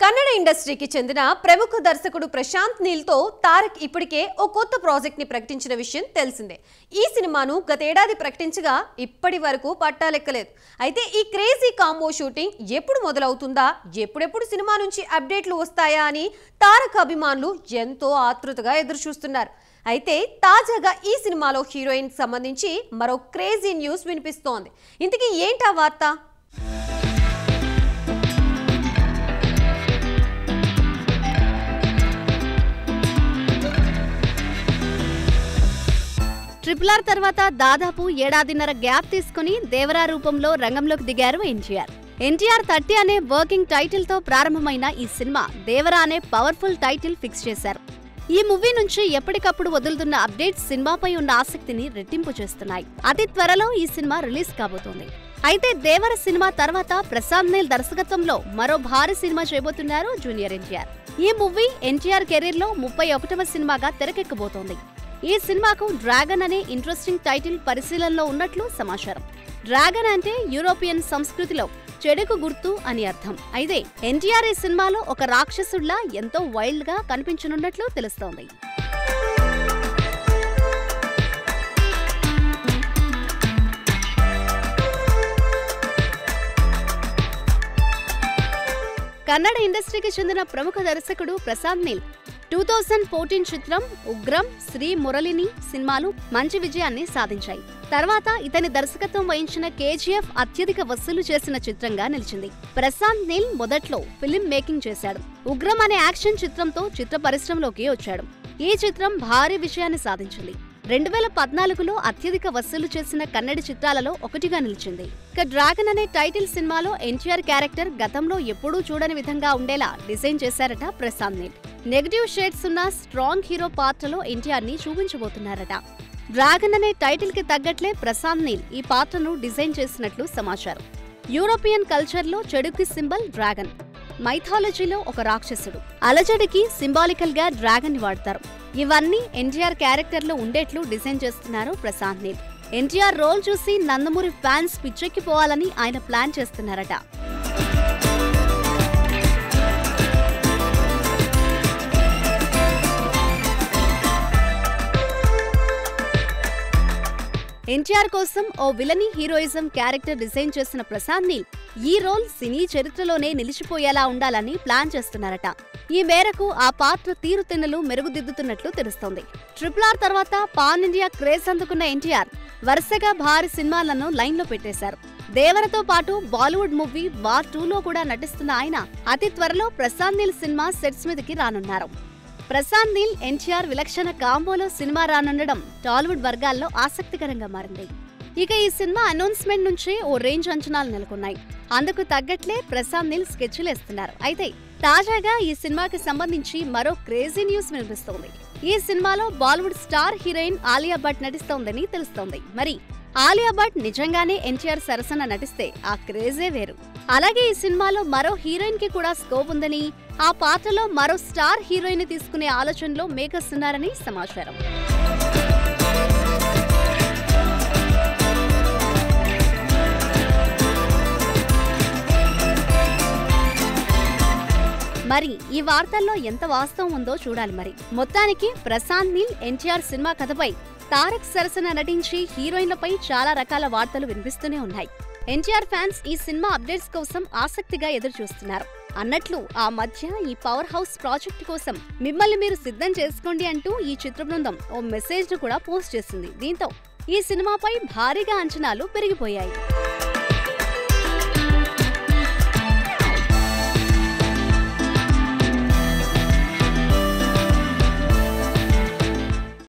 కన్నడ ఇండస్ట్రీకి చెందిన ప్రముఖ దర్శకుడు ప్రశాంత్ నీల్ తో తారక్ ఇప్పటికే ఓ కొత్త ప్రాజెక్ట్ ని ప్రకటించిన విషయం తెలిసిందే. ఈ సినిమాను గతేడాది ప్రకటించగా ఇప్పటి వరకు పట్టాలెక్కలేదు. అయితే ఈ క్రేజీ కాంబో షూటింగ్ ఎప్పుడు మొదలవుతుందా, ఎప్పుడెప్పుడు సినిమా నుంచి అప్డేట్లు వస్తాయా అని తారక్ అభిమానులు ఎంతో ఆతృతగా ఎదురుచూస్తున్నారు. అయితే తాజాగా ఈ సినిమాలో హీరోయిన్ సంబంధించి మరో క్రేజీ న్యూస్ వినిపిస్తోంది. ఇంతకీ ఏంటా వార్త? ట్రిపుల్ ఆర్ తర్వాత దాదాపు ఏడాదిన్నర గ్యాప్ తీసుకుని దేవరా రూపంలో రంగంలోకి దిగారు ఎన్టీఆర్. ఎన్టీఆర్ 30 అనే వర్కింగ్ టైటిల్ తో ప్రారంభమైన ఈ సినిమా దేవరా అనే పవర్ఫుల్ టైటిల్ ఫిక్స్ చేశారు. ఈ మూవీ నుంచి ఎప్పటికప్పుడు వదులుతున్న అప్డేట్స్ సినిమాపై ఉన్న ఆసక్తిని రెట్టింపు చేస్తున్నాయి. అతి త్వరలో ఈ సినిమా రిలీజ్ కాబోతోంది. అయితే దేవర సినిమా తర్వాత ప్రశాంత్ నీల్ దర్శకత్వంలో మరో భారీ సినిమా చేయబోతున్నారు జూనియర్ ఎన్టీఆర్. ఈ మూవీ ఎన్టీఆర్ కెరీర్ లో 31వ సినిమాగా తెరకెక్కబోతోంది. ఈ సినిమాకు డ్రాగన్ అనే ఇంట్రెస్టింగ్ టైటిల్ పరిశీలనలో ఉన్నట్లు సమాచారం. డ్రాగన్ అంటే యూరోపియన్ సంస్కృతిలో చెడుకు గుర్తు అని అర్థం. అయితే ఎన్టీఆర్ ఈ సినిమాలో ఒక రాక్షసుడిలా ఎంతో వైల్డ్ గా కనిపించనున్నట్లు తెలుస్తోంది. కన్నడ ఇండస్ట్రీకి చెందిన ప్రముఖ దర్శకుడు ప్రశాంత్ నీల్ 2014 చిత్రం ఉగ్రం, శ్రీ మురళిని సినిమాలు మంచి విజయాన్ని సాధించాయి. తర్వాత ఇతని దర్శకత్వం వహించిన కేజీఎఫ్ అత్యధిక వసూలు చేసిన చిత్రంగా నిలిచింది. ప్రశాంత్ నీల్ మొదట్లో ఫిల్మ్ మేకింగ్ చేశాడు. ఉగ్రం అనే యాక్షన్ చిత్రంతో చిత్ర పరిశ్రమలోకి వచ్చాడు. ఈ చిత్రం భారీ విజయాన్ని సాధించింది. 2014లో అత్యధిక వసూలు చేసిన కన్నడ చిత్రాలలో ఒకటిగా నిలిచింది. ఇక డ్రాగన్ అనే టైటిల్ సినిమాలో ఎన్టీఆర్ క్యారెక్టర్ గతంలో ఎప్పుడూ చూడని విధంగా ఉండేలా డిజైన్ చేశారట ప్రశాంత్ నీల్. నెగటివ్ షేడ్స్ ఉన్న స్ట్రాంగ్ హీరో పాత్రలో ఎన్టీఆర్ ని చూపించబోతున్నారట. డ్రాగన్ అనే టైటిల్ కి తగ్గట్లే ప్రశాంత్ నీల్ ఈ పాత్రను డిజైన్ చేసినట్లు సమాచారం. యూరోపియన్ కల్చర్ లో చెడుకి సింబల్ డ్రాగన్. మైథాలజీలో ఒక రాక్షసుడు. అలజడికి సింబాలికల్ గా డ్రాగన్ ని వాడతారు. ఇవన్నీ ఎన్టీఆర్ క్యారెక్టర్ లో ఉండేట్లు డిజైన్ చేస్తున్నారు ప్రశాంత్ నీల్. ఎన్టీఆర్ రోల్ చూసి నందమూరి ఫ్యాన్స్ పిచ్చెక్కిపోవాలని ఆయన ప్లాన్ చేస్తున్నారట. ఎన్టీఆర్ కోసం ఓ విలనీ హీరోయిజం క్యారెక్టర్ డిజైన్ చేసిన ప్రశాంత్ నీల్ ఈ రోల్ సినీ చరిత్రలోనే నిలిచిపోయేలా ఉండాలని ప్లాన్ చేస్తున్నారట. ఈ మేరకు ఆ పాత్ర తీరుతెన్నులు మెరుగుదిద్దుతున్నట్లు తెలుస్తోంది. ట్రిపుల్ ఆర్ తర్వాత పాన్ ఇండియా క్రేజ్ అందుకున్న ఎన్టీఆర్ వరుసగా భారీ సినిమాలను లైన్ లో పెట్టేశారు. దేవరతో పాటు బాలీవుడ్ మూవీ వార్ 2లో కూడా నటిస్తున్న ఆయన అతి త్వరలో ప్రశాంత్ నీల్ సినిమా సెట్స్ మీదకి రానున్నారు. ప్రశాంత్ నీల్ ఎన్టీఆర్ విలక్షణ కాంబోలో సినిమా రానుండడం టాలీవుడ్ వర్గాల్లో ఆసక్తికరంగా మారింది. ఇక ఈ సినిమా అనౌన్స్మెంట్ నుంచే ఓ రేంజ్ అంచనాలు నెలకొన్నాయి. అందుకు తగ్గట్లే ప్రశాంత్ నీల్ స్కెచ్లేస్తున్నారు. అయితే తాజాగా ఈ సినిమాకి సంబంధించి మరో క్రేజీ న్యూస్ వినిపిస్తోంది. ఈ సినిమాలో బాలీవుడ్ స్టార్ హీరోయిన్ ఆలియా భట్ నటిస్తోందని తెలుస్తోంది. మరి ఆలియా భట్ నిజంగానే ఎన్టీఆర్ సరసన నటిస్తే ఆ క్రేజే వేరు. అలాగే ఈ సినిమాలో మరో హీరోయిన్ కి కూడా స్కోప్ ఉందని, ఆ పాత్రలో మరో స్టార్ హీరోయిన్ ని తీసుకునే ఆలోచనలో మేకర్స్ ఉన్నారని సమాచారం. మరి ఈ వార్తల్లో ఎంత వాస్తవం ఉందో చూడాలి. మరి మొత్తానికి ప్రశాంత్ నీల్ ఎన్టీఆర్ సినిమా కథపై తారక్ సరసన నటించి హీరోయిన్లపై చాలా రకాల వార్తలు వినిపిస్తూనే ఉన్నాయి. ఎన్టీఆర్ ఫ్యాన్స్ ఈ సినిమా అప్డేట్స్ కోసం ఆసక్తిగా ఎదురు చూస్తున్నారు. అన్నట్లు ఆ మధ్య ఈ పవర్ హౌస్ ప్రాజెక్ట్ కోసం మిమ్మల్ని మీరు సిద్ధం చేసుకోండి అంటూ ఈ చిత్ర బృందం ఓ మెసేజ్ ను కూడా పోస్ట్ చేసింది. దీంతో ఈ సినిమాపై భారీగా అంచనాలు పెరిగిపోయాయి.